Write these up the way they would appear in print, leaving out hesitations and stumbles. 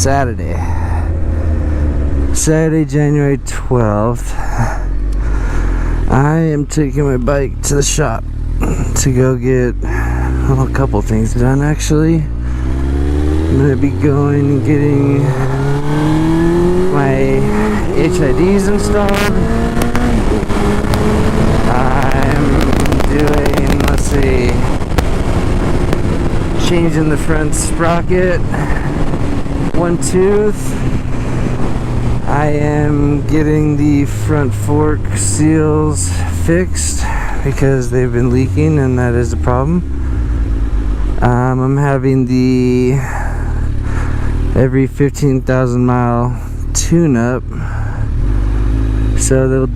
Saturday, January 12th. I am taking my bike to the shop to go get a couple things done actually. I'm gonna be going and getting my HIDs installed. I'm doing, let's see, changing the front sprocket, one tooth. I am getting the front fork seals fixed because they've been leaking and that is a problem. I'm having the every 15,000 mile tune-up, so they'll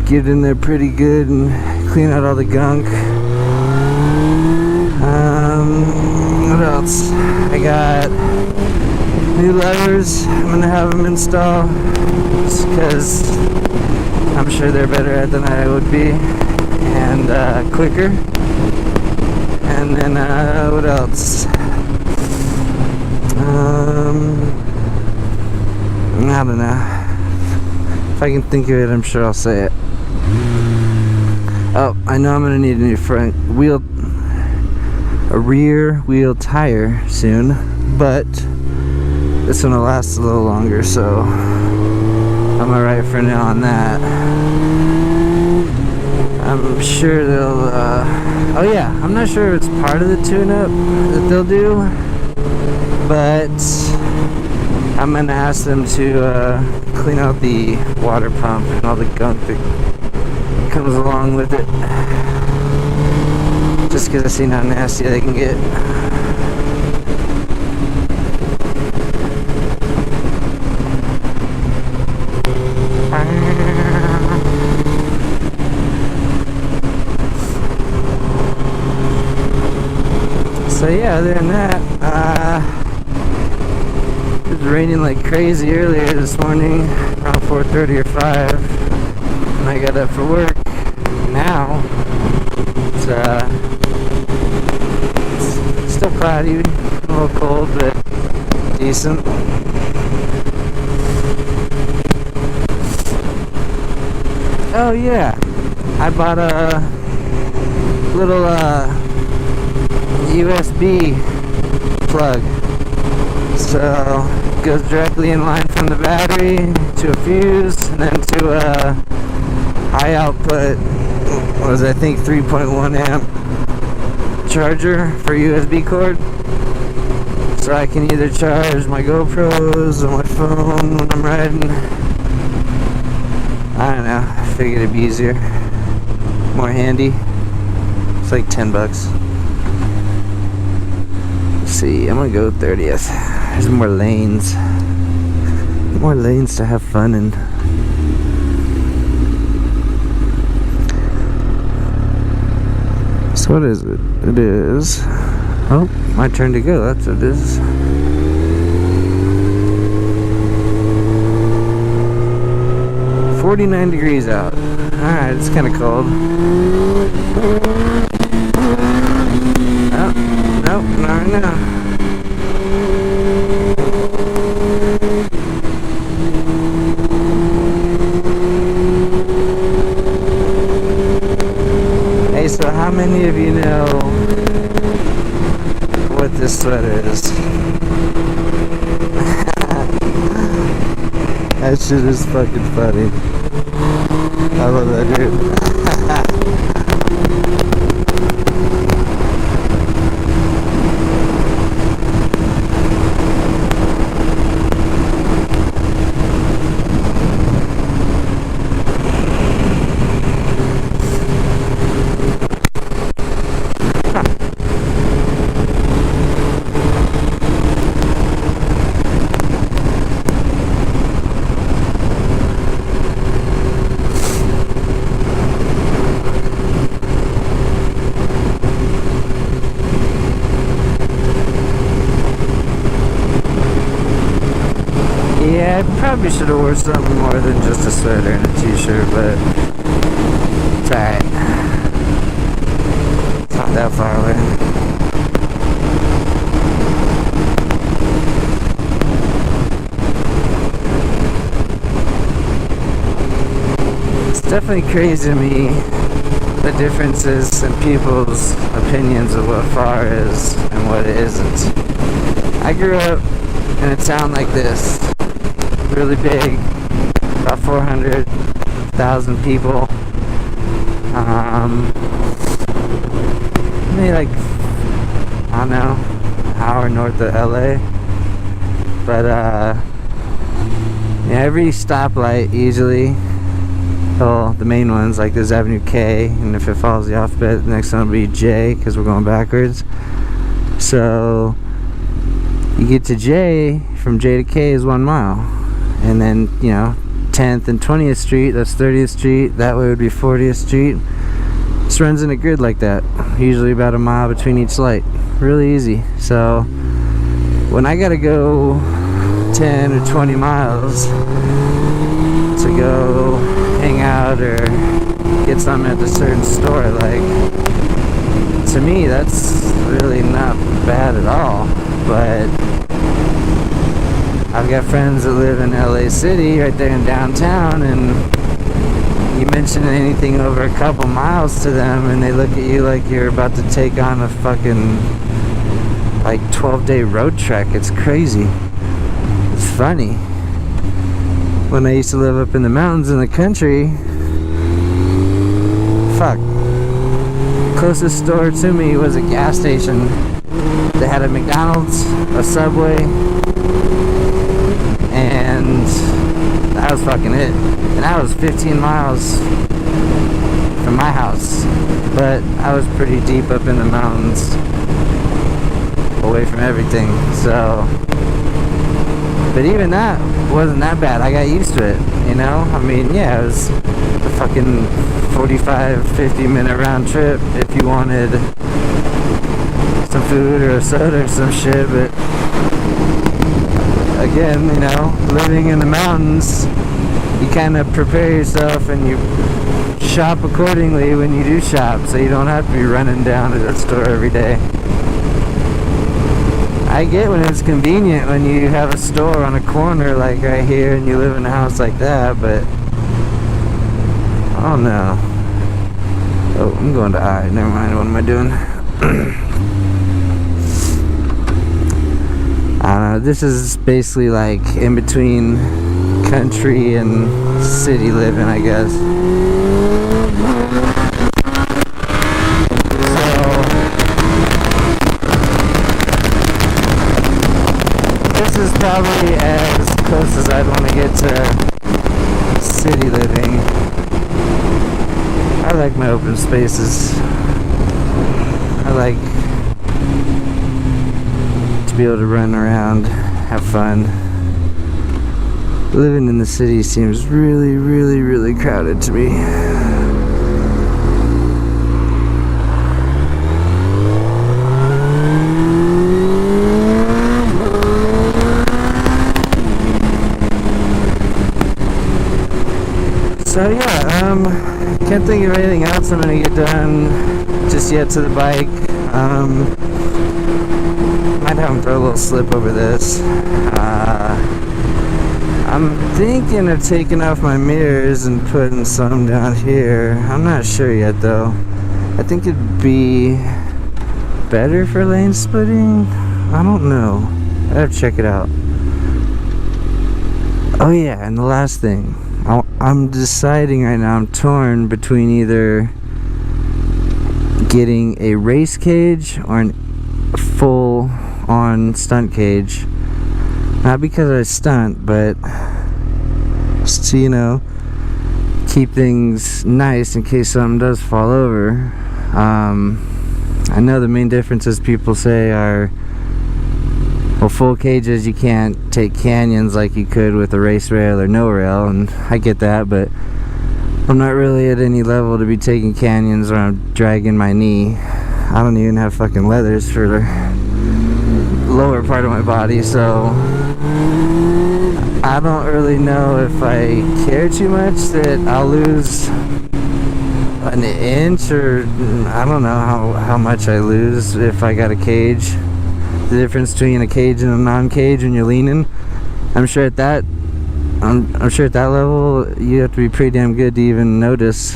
get in there pretty good and clean out all the gunk. What else? I got new levers. I'm gonna have them install because I'm sure they're better at than I would be, and quicker. And then what else? I don't know. If I can think of it, I'm sure I'll say it. Oh, I know I'm gonna need a new rear wheel tire soon, but this one will last a little longer, so I'm alright for now on that. I'm sure they'll, oh yeah, I'm not sure if it's part of the tune-up that they'll do, but I'm gonna ask them to clean out the water pump and all the gunk that comes along with it, just because I've seen how nasty they can get. So yeah, other than that, it was raining like crazy earlier this morning, around 4:30 or 5, when I got up for work. Now, it's still cloudy, a little cold, but decent. Oh yeah, I bought a little USB plug, so it goes directly in line from the battery to a fuse and then to a high output, what was I think 3.1 amp charger for USB cord, so I can either charge my GoPros or my phone when I'm riding. I don't know, I figured it'd be easier, more handy. It's like $10. Let's see, I'm gonna go 30th. There's more lanes to have fun in. So what is it? It is, oh, my turn to go, that's what it is. $49 degrees out. Alright, it's kind of cold. Oh, nope, not right now. Hey, so how many of you know what this sweater is? That shit is fucking funny. I love that dude. Yeah, I probably should have worn something more than just a sweater and a t-shirt, but it's alright. It's not that far away. definitely crazy to me the differences in people's opinions of what far is and what it isn't. I grew up in a town like this, really big, about 400,000 people. Maybe like, I don't know, an hour north of LA. But yeah, every stoplight usually, well, the main ones, like there's Avenue K, and if it follows the alphabet, the next one will be J, because we're going backwards. So you get to J, from J to K is 1 mile, and then 10th and 20th Street, that's 30th Street, that way would be 40th Street. Just runs in a grid like that, usually about a mile between each light. Really easy. So when I gotta go 10 or 20 miles to go hang out or get something at a certain store, like, to me that's really not bad at all. But I've got friends that live in LA City, right there in downtown, and you mention anything over a couple miles to them and they look at you like you're about to take on a fucking like 12-day road trek. It's crazy. It's funny. When I used to live up in the mountains in the country, closest store to me was a gas station. They had a McDonald's, a Subway, and that was fucking it. And I was 15 miles from my house, but I was pretty deep up in the mountains, away from everything. So, but even that wasn't that bad. I got used to it, I mean, yeah, it was a fucking 45-50 minute round trip if you wanted some food or a soda or some shit. But again, living in the mountains, you kind of prepare yourself and you shop accordingly when you do shop, so you don't have to be running down to the store every day. I get when it's convenient when you have a store on a corner like right here and you live in a house like that, but oh no. Oh, I'm going to I. Never mind. What am I doing? I don't know. This is basically like in between country and city living, I guess. Probably as close as I'd want to get to city living. I like my open spaces. I like to be able to run around, have fun. Living in the city seems really, really, really crowded to me. So yeah, can't think of anything else I'm gonna get done just yet to the bike. Might have him throw a little slip over this. I'm thinking of taking off my mirrors and putting some down here. I'm not sure yet though. I think it'd be better for lane splitting. I don't know. I have to check it out. Oh yeah, and the last thing. I'm deciding right now, I'm torn between either getting a race cage or a full on stunt cage. Not because I stunt, but just to, keep things nice in case something does fall over. I know the main differences people say are, well, full cages, you can't take canyons like you could with a race rail or no rail, and I get that, but I'm not really at any level to be taking canyons where I'm dragging my knee. I don't even have fucking leathers for the lower part of my body, so I don't really know if I care too much that I'll lose an inch, or I don't know how much I lose if I got a cage. The difference between a cage and a non-cage when you're leaning, I'm sure at that I'm sure at that level you have to be pretty damn good to even notice.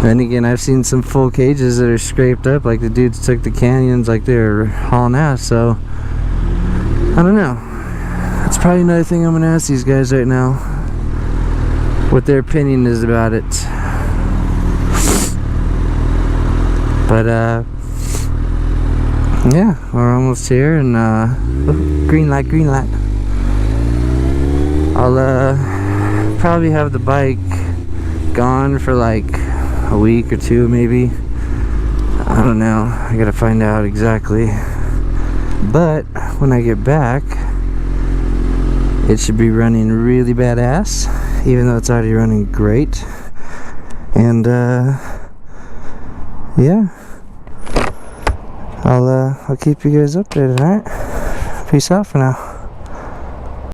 Then again, I've seen some full cages that are scraped up, like the dudes took the canyons like they were hauling ass. So I don't know. That's probably another thing I'm gonna ask these guys right now, what their opinion is about it. But yeah, we're almost here, and green light, green light. I'll probably have the bike gone for like a week or two, maybe. I don't know. I gotta find out exactly. But when I get back, it should be running really badass, even though it's already running great. And yeah, I'll keep you guys updated. All right, peace out for now.